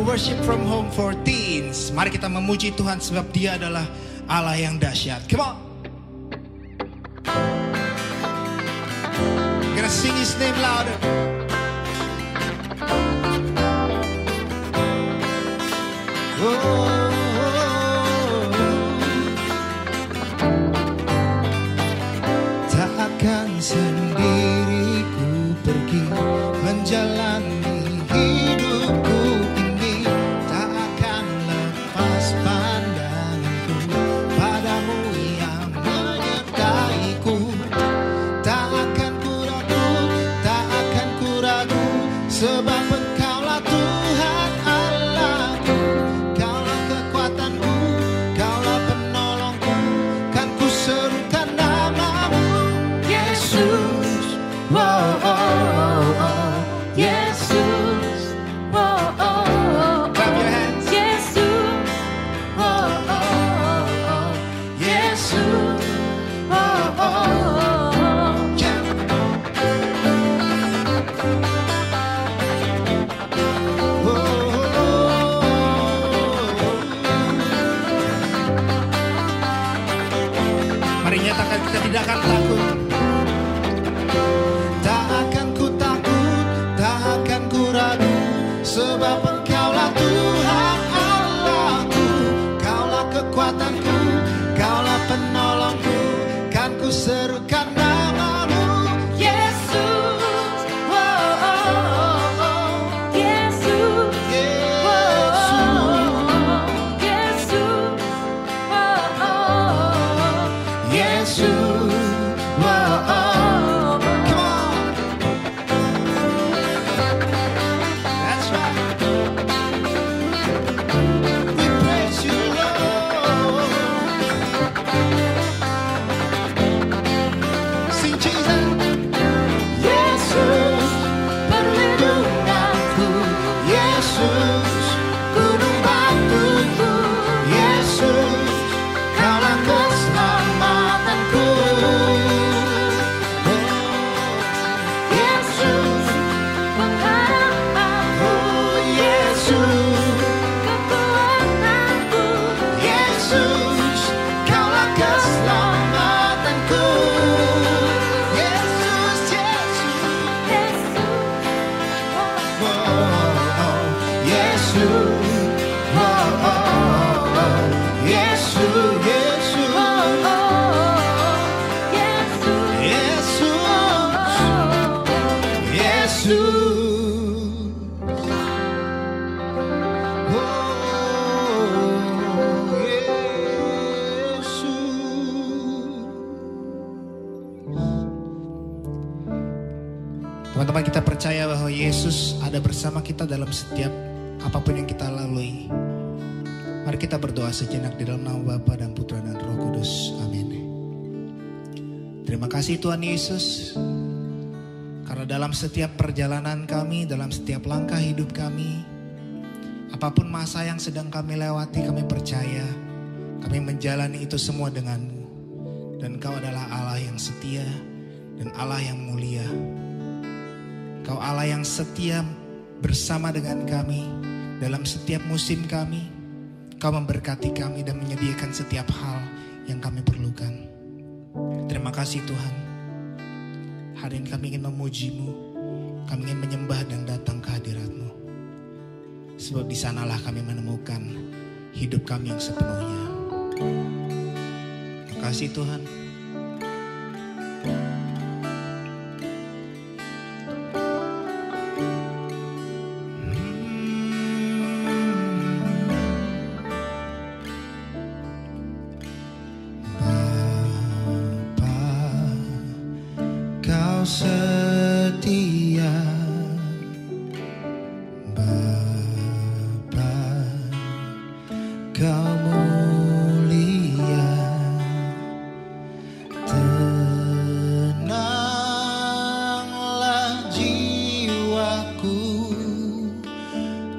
Worship from Home for Teens. Mari kita memuji Tuhan sebab Dia adalah Allah yang dahsyat. Come on. Gonna sing His name louder. Tak akan sendiriku pergi menjalani hidupku ini, tak akan lepas pandanganku padamu yang menyertaiku. Tak akan ku ragu, tak akan ku ragu, sebab Engkaulah Tuhan Allahku. Kaulah kekuatanku, Kaulah penolongku, kan ku serukan namamu, Yesus. Wow, oh, oh, oh. Yesus. Wow, oh, oh, oh. Clap your hands. Yesus. Wow, oh, oh, oh. Yesus. Wow, oh, oh, oh. Yeah. Mari nyatakan kita tidak akan takut. Tak akan ku takut, tak akan ku ragu, sebab Engkaulah Tuhan Allahku. Kaulah kekuatanku, Kaulah penolongku, kan ku serukan namamu, Yesus. Oh, oh, oh, oh. Yesus. Yesus. Yesus. Oh, oh, oh. Yesus. Oh, oh. That's right. We praise you, Lord. Sing Jesus. Yesus, perlindunganku. Yesus, gunung batuku. Yesus, Kaulah keselamatanku. Oh, Yesus, pengharapanku. Oh, Yesus, kekuatanku. Yesus, Kaulah keselamatanku. Yesus, Yesus. Oh, oh, Yesus. Oh, oh, oh. Yesus, Yesus. Yesus. Yesus. Teman-teman, kita percaya bahwa Yesus ada bersama kita dalam setiap apapun yang kita lalui. Mari kita berdoa sejenak di dalam nama Bapa dan Putra dan Roh Kudus. Amin. Terima kasih Tuhan Yesus, karena dalam setiap perjalanan kami, dalam setiap langkah hidup kami, apapun masa yang sedang kami lewati, kami percaya kami menjalani itu semua denganmu. Dan Kau adalah Allah yang setia dan Allah yang mulia. Kau Allah yang setia bersama dengan kami dalam setiap musim kami. Kau memberkati kami dan menyediakan setiap hal yang kami perlukan. Terima kasih Tuhan. Hari ini kami ingin memuji-Mu. Kami ingin menyembah dan datang ke hadirat-Mu. Sebab di sanalah kami menemukan hidup kami yang sepenuhnya. Terima kasih Tuhan. Kau setia, Bapa, Kau mulia. Tenanglah jiwaku,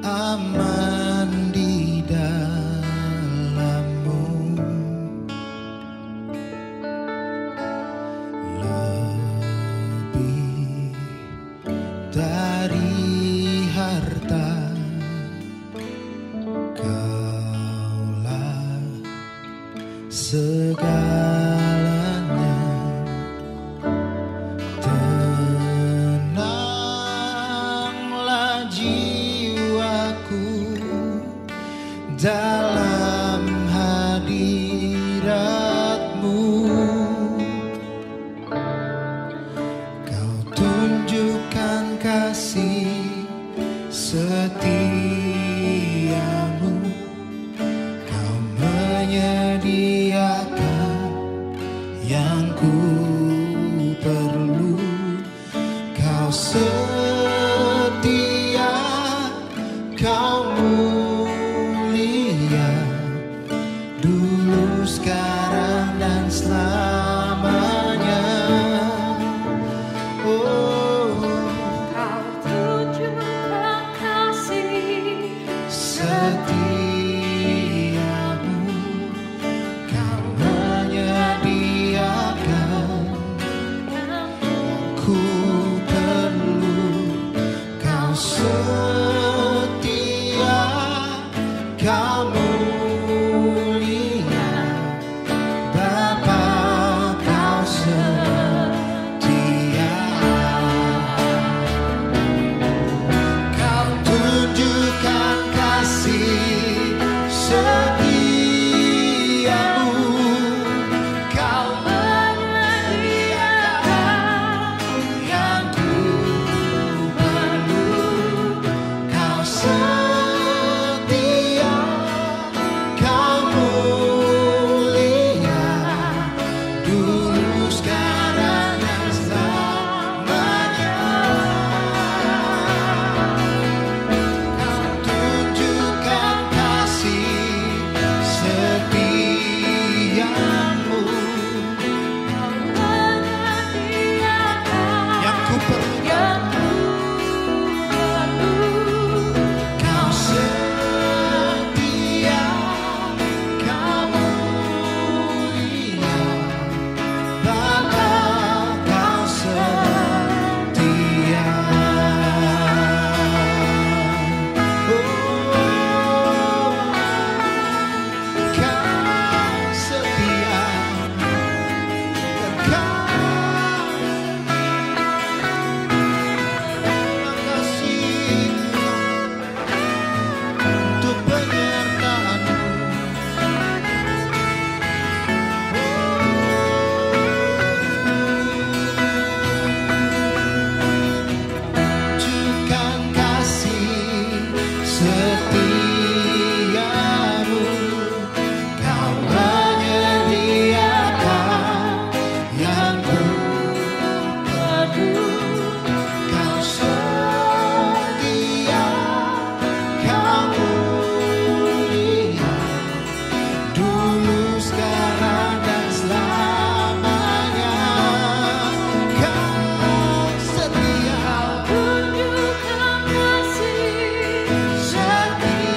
aman di dalam-Mu. Lebih dari harta segalanya. Tenanglah jiwaku dalam hadirat-Mu. Kau tunjukkan kasih setiamu, Kau menyediakan yang ku perlu. Kau setia, Kau mulia, dulu, sekarang, dan selamanya. Oh, Kau tunjukkan kasih setiamu, Kau menyediakan ku perlu. Kau setia, Kau mulia, Bapa, Kau setia. Kau tunjukkan kasih setiamu, Kau menyediakan yang ku perlu. Kau setia, Kau mulia, dulu, sekarang, dan selamanya. Kau tunjukkan kasih setiamu, yang ku perlukan. Kau setia, Kau mulia, Bapa, Kau setia. Kau setia, terima kasih untuk penyertaan-Mu. Tunjukkan kasih setiamu, Kau menyediakan yang ku perlu. Kau setia, Kau mulia, dulu, sekarang, dan selamanya. Kau setia, tunjukkan kasih setiamu,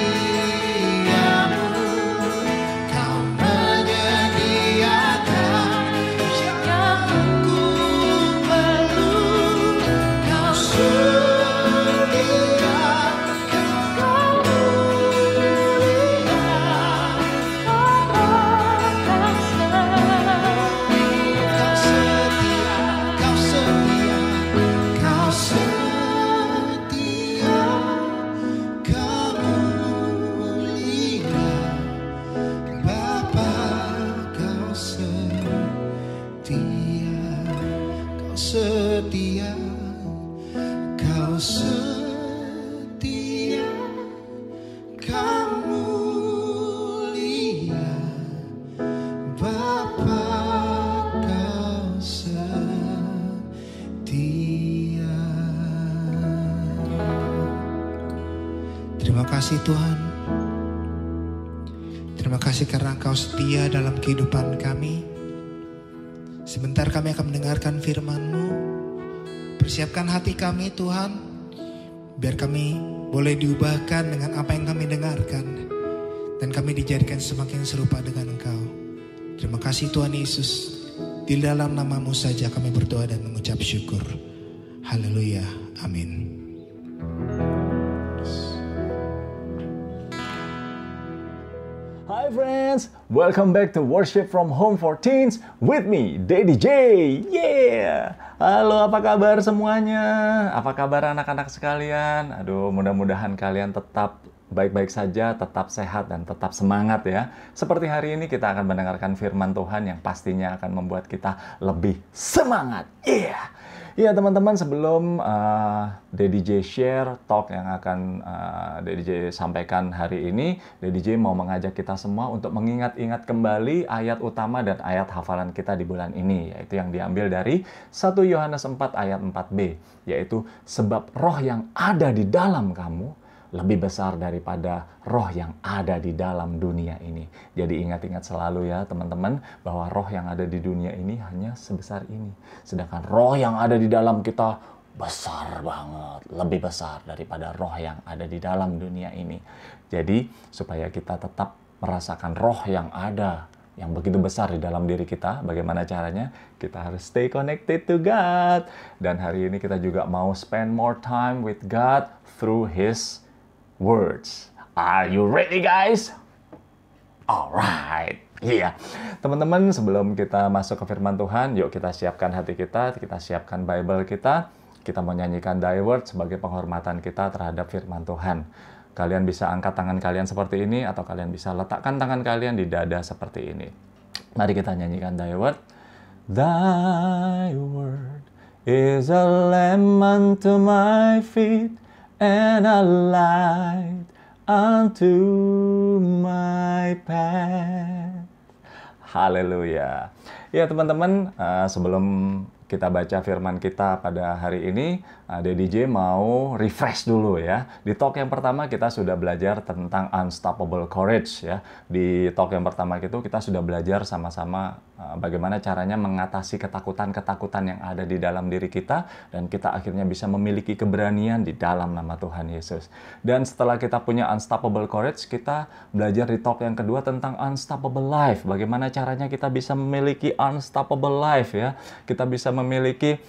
Kau menyediakan yang ku perlu. Kau setia, Kau mulia, Kau setia, Kau setia, Kau setia, Kau mulia, Bapa, Kau setia. Kau setia, Kau setia, Kau mulia, Bapa, Kau setia. Terima kasih Tuhan. Terima kasih karena Engkau setia dalam kehidupan kami. Sebentar kami akan mendengarkan firman-Mu. Persiapkan hati kami Tuhan, biar kami boleh diubahkan dengan apa yang kami dengarkan, dan kami dijadikan semakin serupa dengan Engkau. Terima kasih Tuhan Yesus. Di dalam nama-Mu saja kami berdoa dan mengucap syukur. Haleluya. Amin. Hi friends, welcome back to Worship from Home for Teens with me, Daddy J. Yeah. Halo, apa kabar semuanya? Apa kabar anak-anak sekalian? Aduh, mudah-mudahan kalian tetap baik-baik saja, tetap sehat dan tetap semangat ya. Seperti hari ini kita akan mendengarkan firman Tuhan yang pastinya akan membuat kita lebih semangat. Yeah. Iya teman-teman, sebelum Daddy J share talk yang akan Daddy J sampaikan hari ini, Daddy J mau mengajak kita semua untuk mengingat-ingat kembali ayat utama dan ayat hafalan kita di bulan ini, yaitu yang diambil dari 1 Yohanes 4 ayat 4b, yaitu sebab roh yang ada di dalam kamu lebih besar daripada roh yang ada di dalam dunia ini. Jadi ingat-ingat selalu ya teman-teman, bahwa roh yang ada di dunia ini hanya sebesar ini. Sedangkan roh yang ada di dalam kita besar banget, lebih besar daripada roh yang ada di dalam dunia ini. Jadi supaya kita tetap merasakan roh yang ada, yang begitu besar di dalam diri kita, bagaimana caranya? Kita harus stay connected to God. Dan hari ini kita juga mau spend more time with God through His words. Are you ready guys? Alright. Iya. Teman-teman, sebelum kita masuk ke firman Tuhan, yuk kita siapkan hati kita siapkan Bible kita. Kita mau nyanyikan Die Word sebagai penghormatan kita terhadap firman Tuhan. Kalian bisa angkat tangan kalian seperti ini, atau kalian bisa letakkan tangan kalian di dada seperti ini. Mari kita nyanyikan Die Word. Thy word is a lamp unto my feet, and a light unto my path. Haleluya. Ya teman-teman, sebelum kita baca firman kita pada hari ini, Daddy J mau refresh dulu ya. Di talk yang pertama kita sudah belajar tentang unstoppable courage ya. Di talk yang pertama itu kita sudah belajar sama-sama bagaimana caranya mengatasi ketakutan-ketakutan yang ada di dalam diri kita, dan kita akhirnya bisa memiliki keberanian di dalam nama Tuhan Yesus. Dan setelah kita punya unstoppable courage, kita belajar di talk yang kedua tentang unstoppable life. Bagaimana caranya kita bisa memiliki unstoppable life ya. Kita bisa memiliki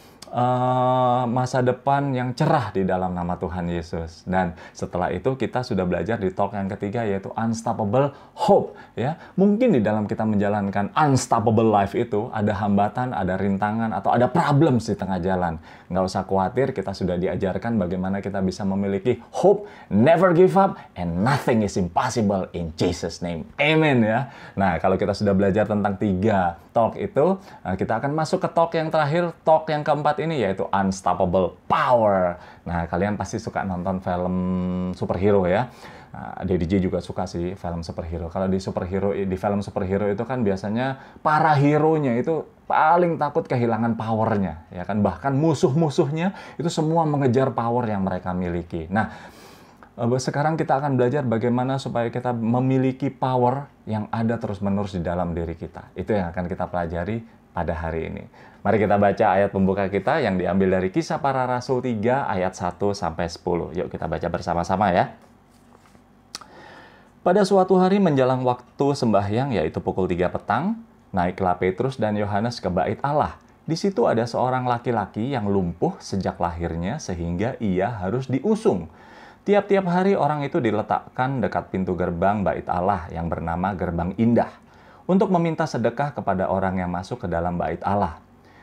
masa depan yang cerah di dalam nama Tuhan Yesus. Dan setelah itu kita sudah belajar di talk yang ketiga, yaitu unstoppable hope ya. Mungkin di dalam kita menjalankan unstoppable life itu ada hambatan, ada rintangan, atau ada problems di tengah jalan. Nggak usah khawatir, kita sudah diajarkan bagaimana kita bisa memiliki hope, never give up, and nothing is impossible in Jesus name. Amen ya. Nah, kalau kita sudah belajar tentang 3 talk itu, kita akan masuk ke talk yang terakhir, talk yang keempat ini, yaitu unstoppable power. Nah, kalian pasti suka nonton film superhero ya. Daddy J juga suka sih film superhero. Kalau di film superhero itu kan biasanya para hero-nya itu paling takut kehilangan powernya, ya kan? Bahkan musuh-musuhnya itu semua mengejar power yang mereka miliki. Nah, sekarang kita akan belajar bagaimana supaya kita memiliki power yang ada terus-menerus di dalam diri kita. Itu yang akan kita pelajari pada hari ini. Mari kita baca ayat pembuka kita yang diambil dari Kisah Para Rasul 3 ayat 1 sampai 10. Yuk kita baca bersama-sama ya. Pada suatu hari menjelang waktu sembahyang, yaitu pukul 3 petang, naiklah Petrus dan Yohanes ke bait Allah. Di situ ada seorang laki-laki yang lumpuh sejak lahirnya sehingga ia harus diusung. Tiap-tiap hari orang itu diletakkan dekat pintu gerbang bait Allah yang bernama Gerbang Indah untuk meminta sedekah kepada orang yang masuk ke dalam bait Allah.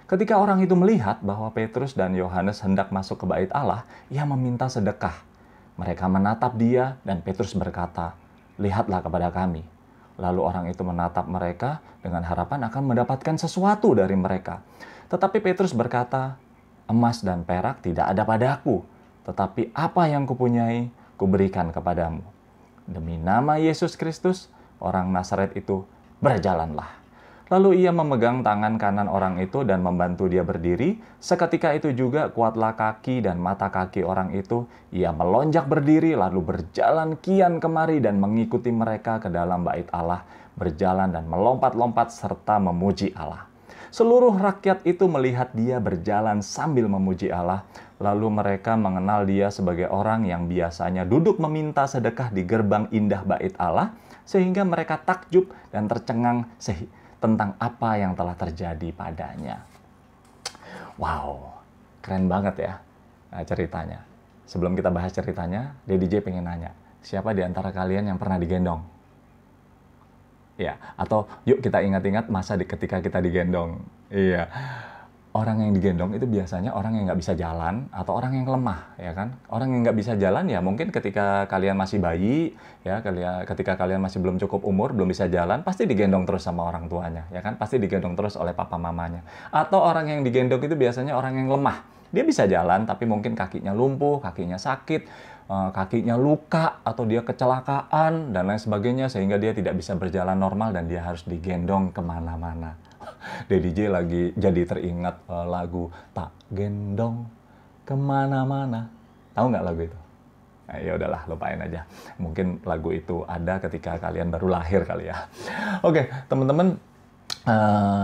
Ketika orang itu melihat bahwa Petrus dan Yohanes hendak masuk ke bait Allah, ia meminta sedekah. Mereka menatap dia dan Petrus berkata, "Lihatlah kepada kami." Lalu orang itu menatap mereka dengan harapan akan mendapatkan sesuatu dari mereka. Tetapi Petrus berkata, "Emas dan perak tidak ada padaku, tetapi apa yang kupunyai, kuberikan kepadamu. Demi nama Yesus Kristus, orang Nazaret itu, berjalanlah." Lalu ia memegang tangan kanan orang itu dan membantu dia berdiri. Seketika itu juga kuatlah kaki dan mata kaki orang itu. Ia melonjak berdiri lalu berjalan kian kemari dan mengikuti mereka ke dalam bait Allah, berjalan dan melompat-lompat serta memuji Allah. Seluruh rakyat itu melihat dia berjalan sambil memuji Allah. Lalu mereka mengenal dia sebagai orang yang biasanya duduk meminta sedekah di gerbang indah bait Allah, sehingga mereka takjub dan tercengang tentang apa yang telah terjadi padanya. Wow, keren banget ya ceritanya. Sebelum kita bahas ceritanya, Daddy J pengen nanya, siapa di antara kalian yang pernah digendong? Ya, atau yuk kita ingat-ingat masa ketika kita digendong. Iya, orang yang digendong itu biasanya orang yang nggak bisa jalan atau orang yang lemah, ya kan? Orang yang nggak bisa jalan ya mungkin ketika kalian masih bayi, ya ketika kalian masih belum cukup umur, belum bisa jalan, pasti digendong terus sama orang tuanya, ya kan? Pasti digendong terus oleh papa mamanya. Atau orang yang digendong itu biasanya orang yang lemah. Dia bisa jalan, tapi mungkin kakinya lumpuh, kakinya sakit, kakinya luka, atau dia kecelakaan, dan lain sebagainya, sehingga dia tidak bisa berjalan normal dan dia harus digendong kemana-mana. Daddy J lagi jadi teringat lagu Tak Gendong Kemana-Mana. Tahu nggak lagu itu? Nah, ya udahlah, lupain aja. Mungkin lagu itu ada ketika kalian baru lahir kali ya. Oke, teman-teman,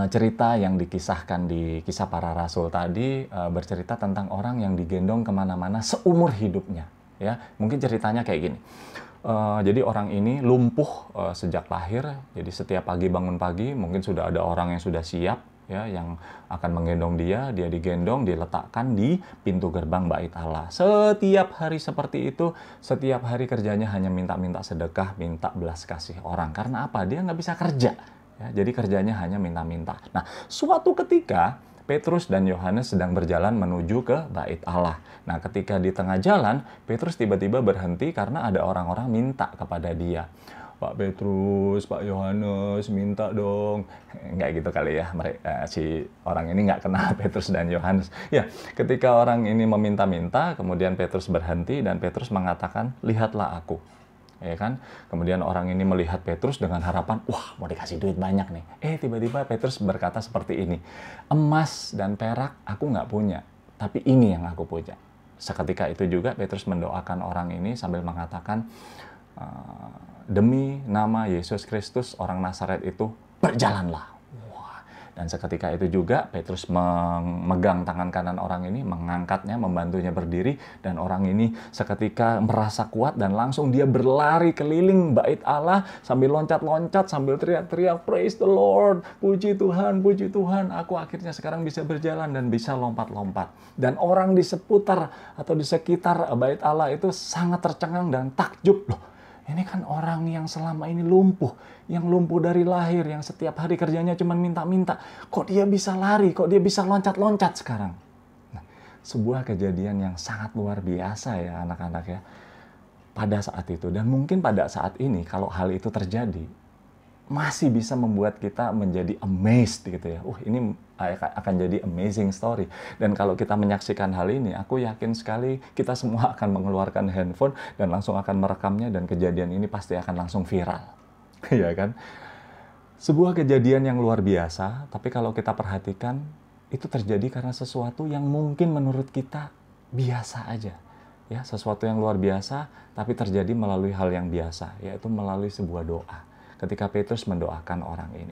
cerita yang dikisahkan di Kisah Para Rasul tadi bercerita tentang orang yang digendong kemana-mana seumur hidupnya. Ya, mungkin ceritanya kayak gini. Jadi orang ini lumpuh sejak lahir. Jadi setiap pagi bangun pagi, mungkin sudah ada orang yang sudah siap, ya, yang akan menggendong dia. Dia digendong, diletakkan di pintu gerbang Bait Allah. Setiap hari seperti itu, setiap hari kerjanya hanya minta-minta sedekah, minta belas kasih orang. Karena apa? Dia nggak bisa kerja. Ya, jadi kerjanya hanya minta-minta. Nah, suatu ketika Petrus dan Yohanes sedang berjalan menuju ke Bait Allah. Nah, ketika di tengah jalan, Petrus tiba-tiba berhenti karena ada orang-orang minta kepada dia. Pak Petrus, Pak Yohanes, minta dong. Nggak gitu kali ya, si orang ini nggak kenal Petrus dan Yohanes. Ya, ketika orang ini meminta-minta, kemudian Petrus berhenti dan Petrus mengatakan, lihatlah aku. Ya kan? Kemudian orang ini melihat Petrus dengan harapan, wah mau dikasih duit banyak nih. Tiba-tiba Petrus berkata seperti ini, emas dan perak aku nggak punya, tapi ini yang aku punya. Seketika itu juga Petrus mendoakan orang ini sambil mengatakan, demi nama Yesus Kristus orang Nazaret itu, berjalanlah. Dan seketika itu juga Petrus memegang tangan kanan orang ini, mengangkatnya, membantunya berdiri, dan orang ini seketika merasa kuat dan langsung dia berlari keliling Bait Allah sambil loncat-loncat, sambil teriak-teriak, praise the Lord, puji Tuhan, aku akhirnya sekarang bisa berjalan dan bisa lompat-lompat. Dan orang di seputar atau di sekitar Bait Allah itu sangat tercengang dan takjub, loh. Ini kan orang yang selama ini lumpuh, yang lumpuh dari lahir, yang setiap hari kerjanya cuma minta-minta. Kok dia bisa lari, kok dia bisa loncat-loncat sekarang? Nah, sebuah kejadian yang sangat luar biasa ya anak-anak ya. Pada saat itu, dan mungkin pada saat ini kalau hal itu terjadi, masih bisa membuat kita menjadi amazed gitu ya. Ini akan jadi amazing story. Dan kalau kita menyaksikan hal ini, aku yakin sekali kita semua akan mengeluarkan handphone dan langsung akan merekamnya, dan kejadian ini pasti akan langsung viral. Ya kan? Sebuah kejadian yang luar biasa, tapi kalau kita perhatikan, itu terjadi karena sesuatu yang mungkin menurut kita biasa aja. Ya, sesuatu yang luar biasa, tapi terjadi melalui hal yang biasa, yaitu melalui sebuah doa. Ketika Petrus mendoakan orang ini.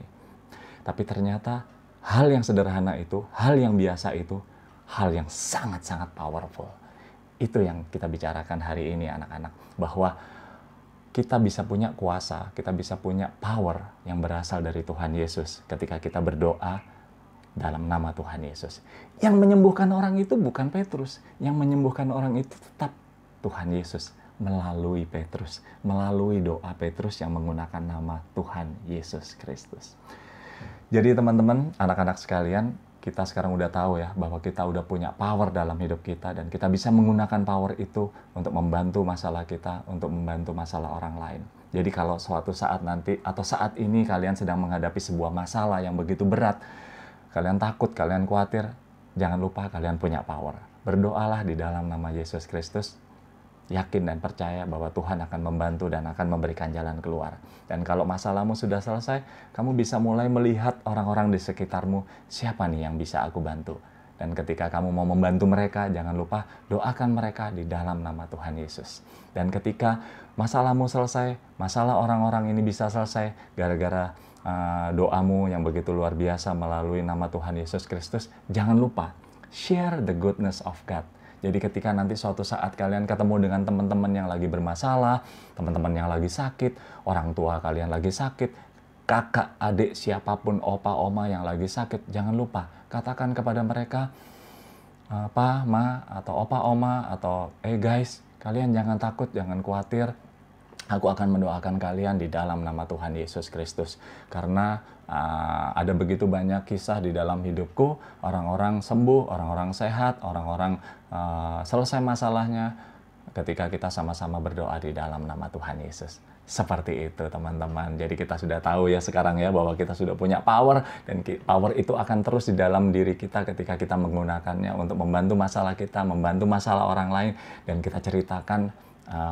Tapi ternyata hal yang sederhana itu, hal yang biasa itu, hal yang sangat-sangat powerful. Itu yang kita bicarakan hari ini anak-anak. Bahwa kita bisa punya kuasa, kita bisa punya power yang berasal dari Tuhan Yesus ketika kita berdoa dalam nama Tuhan Yesus. Yang menyembuhkan orang itu bukan Petrus, yang menyembuhkan orang itu tetap Tuhan Yesus melalui Petrus, melalui doa Petrus yang menggunakan nama Tuhan Yesus Kristus. Jadi teman-teman, anak-anak sekalian, kita sekarang udah tahu ya bahwa kita udah punya power dalam hidup kita, dan kita bisa menggunakan power itu untuk membantu masalah kita, untuk membantu masalah orang lain. Jadi kalau suatu saat nanti atau saat ini kalian sedang menghadapi sebuah masalah yang begitu berat, kalian takut, kalian khawatir, jangan lupa kalian punya power. Berdoalah di dalam nama Yesus Kristus, yakin dan percaya bahwa Tuhan akan membantu dan akan memberikan jalan keluar. Dan kalau masalahmu sudah selesai, kamu bisa mulai melihat orang-orang di sekitarmu, siapa nih yang bisa aku bantu. Dan ketika kamu mau membantu mereka, jangan lupa doakan mereka di dalam nama Tuhan Yesus. Dan ketika masalahmu selesai, masalah orang-orang ini bisa selesai gara-gara doamu yang begitu luar biasa melalui nama Tuhan Yesus Kristus, jangan lupa share the goodness of God. Jadi ketika nanti suatu saat kalian ketemu dengan teman-teman yang lagi bermasalah, teman-teman yang lagi sakit, orang tua kalian lagi sakit, kakak, adik, siapapun, opa, oma yang lagi sakit, jangan lupa katakan kepada mereka, Pa, Ma, atau opa, oma, atau guys, kalian jangan takut, jangan khawatir. Aku akan mendoakan kalian di dalam nama Tuhan Yesus Kristus. Karena ada begitu banyak kisah di dalam hidupku, orang-orang sembuh, orang-orang sehat, orang-orang selesai masalahnya ketika kita sama-sama berdoa di dalam nama Tuhan Yesus. Seperti itu teman-teman. Jadi kita sudah tahu ya sekarang ya bahwa kita sudah punya power, dan power itu akan terus di dalam diri kita ketika kita menggunakannya untuk membantu masalah kita, membantu masalah orang lain, dan kita ceritakan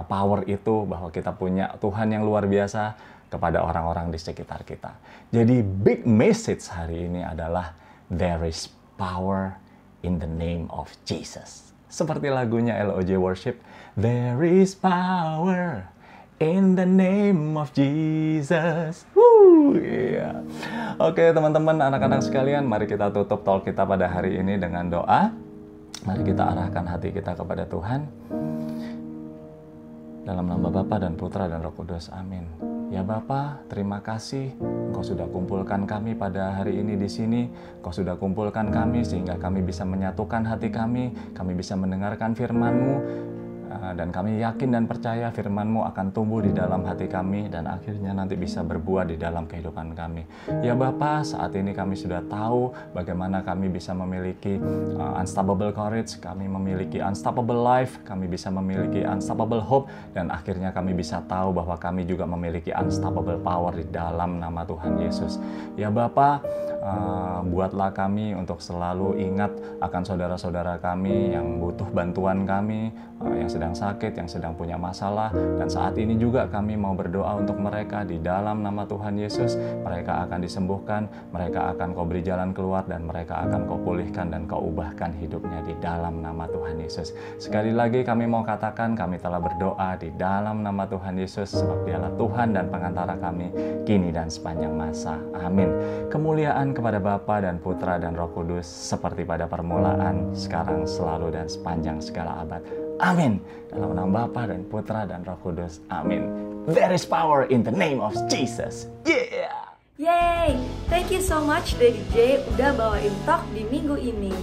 power itu bahwa kita punya Tuhan yang luar biasa kepada orang-orang di sekitar kita. Jadi big message hari ini adalah there is power in the name of Jesus. Seperti lagunya LOJ Worship, there is power in the name of Jesus. Yeah. Oke teman-teman, anak-anak sekalian, mari kita tutup talk kita pada hari ini dengan doa. Mari kita arahkan hati kita kepada Tuhan. Dalam nama Bapa dan Putra dan Roh Kudus, amin. Ya Bapa, terima kasih Engkau sudah kumpulkan kami pada hari ini di sini. Engkau sudah kumpulkan kami sehingga kami bisa menyatukan hati kami bisa mendengarkan firman-Mu, dan kami yakin dan percaya firman-Mu akan tumbuh di dalam hati kami dan akhirnya nanti bisa berbuah di dalam kehidupan kami. Ya Bapa, saat ini kami sudah tahu bagaimana kami bisa memiliki unstoppable courage, kami memiliki unstoppable life, kami bisa memiliki unstoppable hope, dan akhirnya kami bisa tahu bahwa kami juga memiliki unstoppable power di dalam nama Tuhan Yesus. Ya Bapa, buatlah kami untuk selalu ingat akan saudara-saudara kami yang butuh bantuan kami, yang sedang sakit, yang sedang punya masalah, dan saat ini juga kami mau berdoa untuk mereka di dalam nama Tuhan Yesus. Mereka akan disembuhkan, mereka akan Kau beri jalan keluar, dan mereka akan Kau pulihkan dan Kau ubahkan hidupnya di dalam nama Tuhan Yesus. Sekali lagi kami mau katakan kami telah berdoa di dalam nama Tuhan Yesus, sebab Dialah Tuhan dan pengantara kami kini dan sepanjang masa. Amin. Kemuliaan kepada Bapa dan Putra dan Roh Kudus seperti pada permulaan, sekarang, selalu, dan sepanjang segala abad. Amin. Dalam nama Bapa dan Putra dan Roh Kudus. Amin. There is power in the name of Jesus. Yeah. Yay! Thank you so much Daddy J udah bawain talk di minggu ini.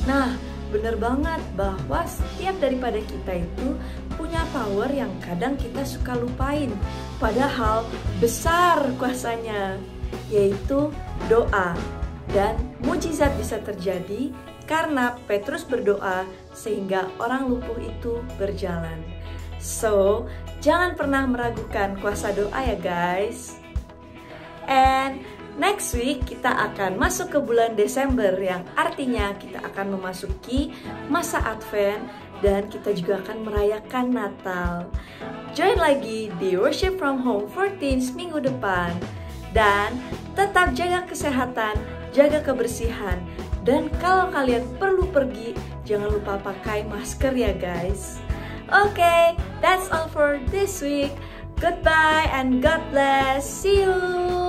Nah, bener banget bahwa setiap daripada kita itu punya power yang kadang kita suka lupain. Padahal besar kuasanya, yaitu doa. Dan mujizat bisa terjadi karena Petrus berdoa sehingga orang lumpuh itu berjalan. So, jangan pernah meragukan kuasa doa ya guys. And next week kita akan masuk ke bulan Desember, yang artinya kita akan memasuki masa Advent dan kita juga akan merayakan Natal. Join lagi di Worship from Home 14 minggu depan. Dan tetap jaga kesehatan, jaga kebersihan. Dan kalau kalian perlu pergi, jangan lupa pakai masker ya guys. Okay, that's all for this week. Goodbye and God bless. See you.